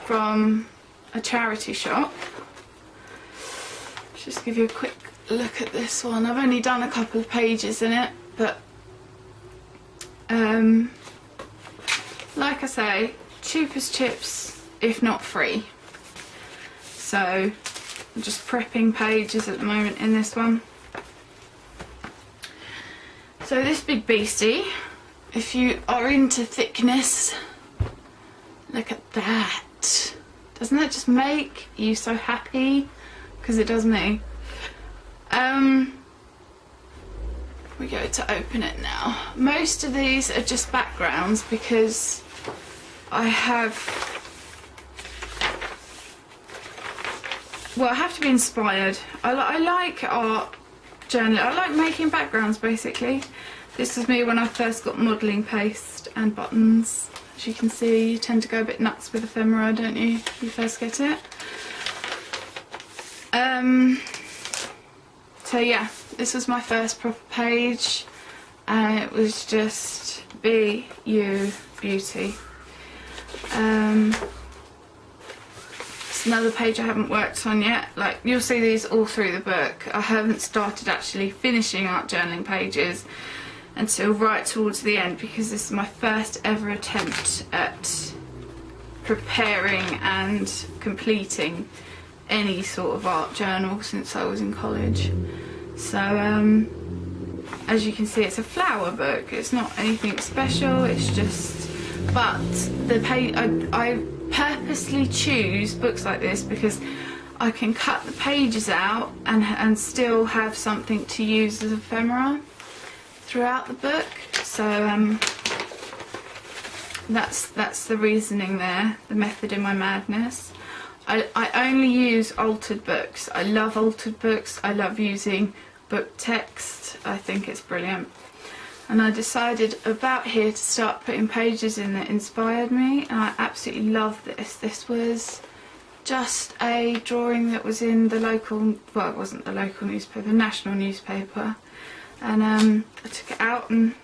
from a charity shop. Just give you a quick look at this one. I've only done a couple of pages in it, but like I say, cheap as chips, if not free. So I'm just prepping pages at the moment in this one. So this big beastie, if you are into thickness, look at that. Doesn't that just make you so happy? Because it does me. We go to open it now. Most of these are just backgrounds because I have, well, I have to be inspired. I like art journaling. I like making backgrounds basically. This was me when I first got modelling paste and buttons. As you can see, you tend to go a bit nuts with ephemera, don't you, when you first get it? So yeah, this was my first proper page, and it was just Be You Beauty. It's another page I haven't worked on yet. Like, you'll see these all through the book. I haven't started actually finishing art journaling pages until right towards the end, because this is my first ever attempt at preparing and completing any sort of art journal since I was in college. So as you can see, it's a flower book. It's not anything special, it's just, but the page, I purposely choose books like this because I can cut the pages out and still have something to use as ephemera throughout the book. So that's the reasoning there, the method in my madness. I only use altered books. I love altered books. I love using book text. I think it's brilliant. And I decided about here to start putting pages in that inspired me, and I absolutely love this. This was just a drawing that was in the local, well, it wasn't the local newspaper, the national newspaper. And I took it out and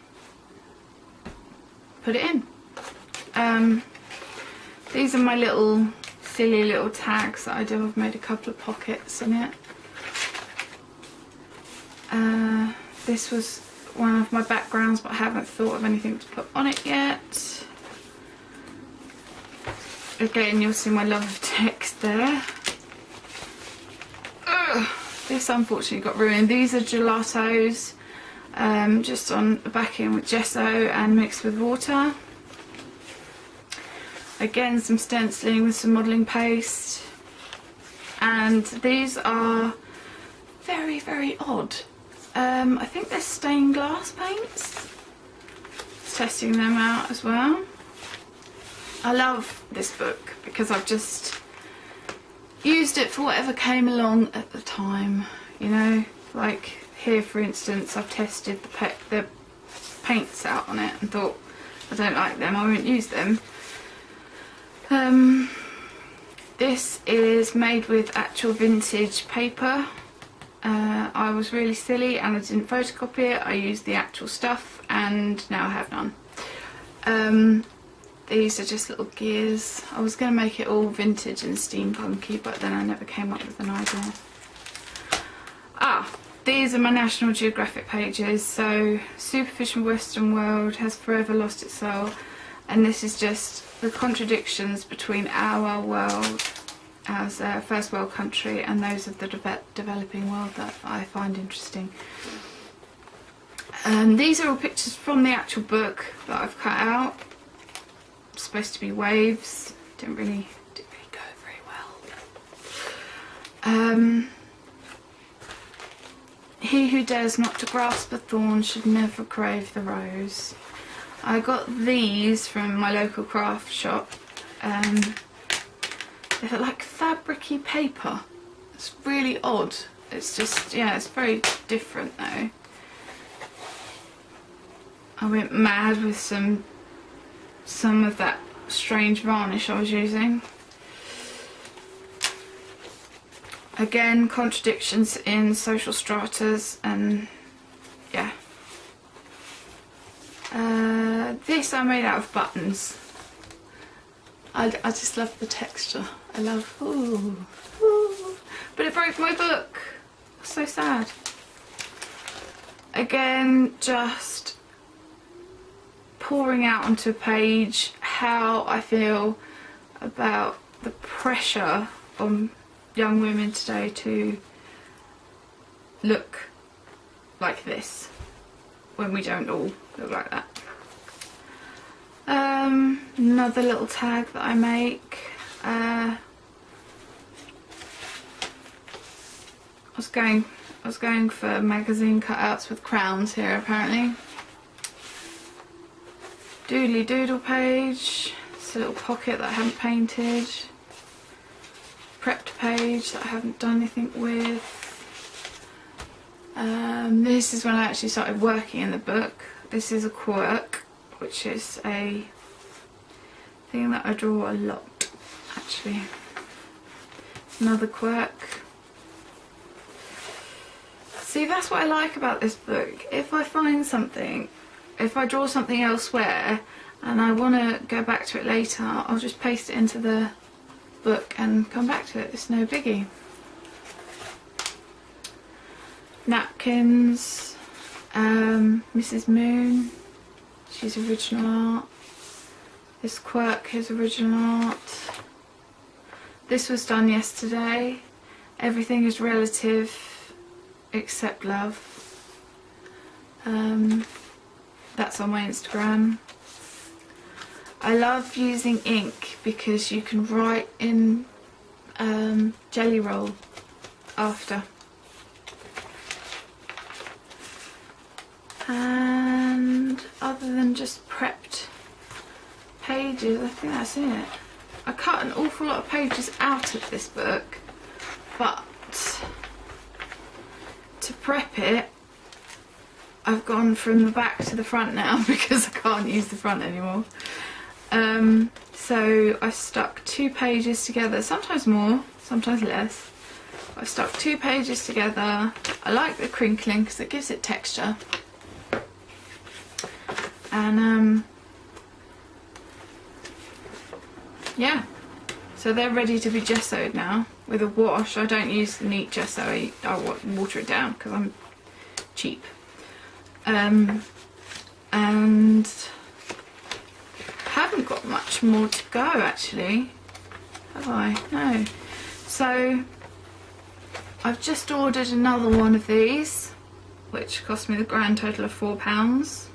put it in. These are my little silly little tags that I do. I've made a couple of pockets in it. This was one of my backgrounds, but I haven't thought of anything to put on it yet. Again, you'll see my love of text there. Ugh, this unfortunately got ruined. These are gelatos, just on the backing with gesso and mixed with water. Again, some stenciling with some modelling paste. And these are very, very odd. I think they're stained glass paints. Testing them out as well. I love this book because I've just used it for whatever came along at the time. You know, like here for instance, I've tested the paints out on it and thought, I don't like them, I won't use them. This is made with actual vintage paper. I was really silly and I didn't photocopy it. I used the actual stuff and now I have none. These are just little gears. I was going to make it all vintage and steampunky, but then I never came up with an idea. These are my National Geographic pages. So Superficial Western World has forever lost its soul, and this is just the contradictions between our world as a first world country and those of the developing world that I find interesting. These are all pictures from the actual book that I've cut out. It's supposed to be waves. Didn't really go very well. He who dares not to grasp a thorn should never crave the rose. I got these from my local craft shop. They're like fabric-y paper. It's really odd. It's just, yeah, it's very different though. I went mad with some of that strange varnish I was using. Again, contradictions in social stratas, and yeah. This I made out of buttons. I just love the texture. I love, ooh. But it broke my book. So sad. Again, just pouring out onto a page how I feel about the pressure on young women today to look like this when we don't all look like that. Another little tag that I make. I was going for magazine cutouts with crowns here apparently. Doodly doodle page. It's a little pocket that I haven't painted. Prepped page that I haven't done anything with. This is when I actually started working in the book. This is a quirk, which is a thing that I draw a lot, actually. Another quirk. See, that's what I like about this book. If I find something, if I draw something elsewhere and I want to go back to it later, I'll just paste it into the book and come back to it. It's no biggie. Napkins. Mrs. Moon. She's original art. This quirk is original art. This was done yesterday. Everything is relative except love. That's on my Instagram. I love using ink because you can write in Jelly Roll after. And other than just prepped pages, I think that's it. I cut an awful lot of pages out of this book, but to prep it, I've gone from the back to the front now because I can't use the front anymore. So I stuck 2 pages together, sometimes more, sometimes less. I've stuck 2 pages together. I like the crinkling because it gives it texture. And yeah, so they're ready to be gessoed now with a wash. I don't use the neat gesso, I water it down because I'm cheap. And haven't got much more to go actually, have I? No. So I've just ordered another one of these, which cost me the grand total of £4.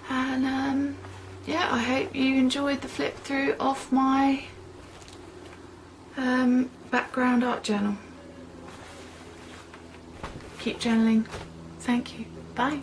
And yeah, I hope you enjoyed the flip through of my background art journal. Keep journaling. Thank you. Bye.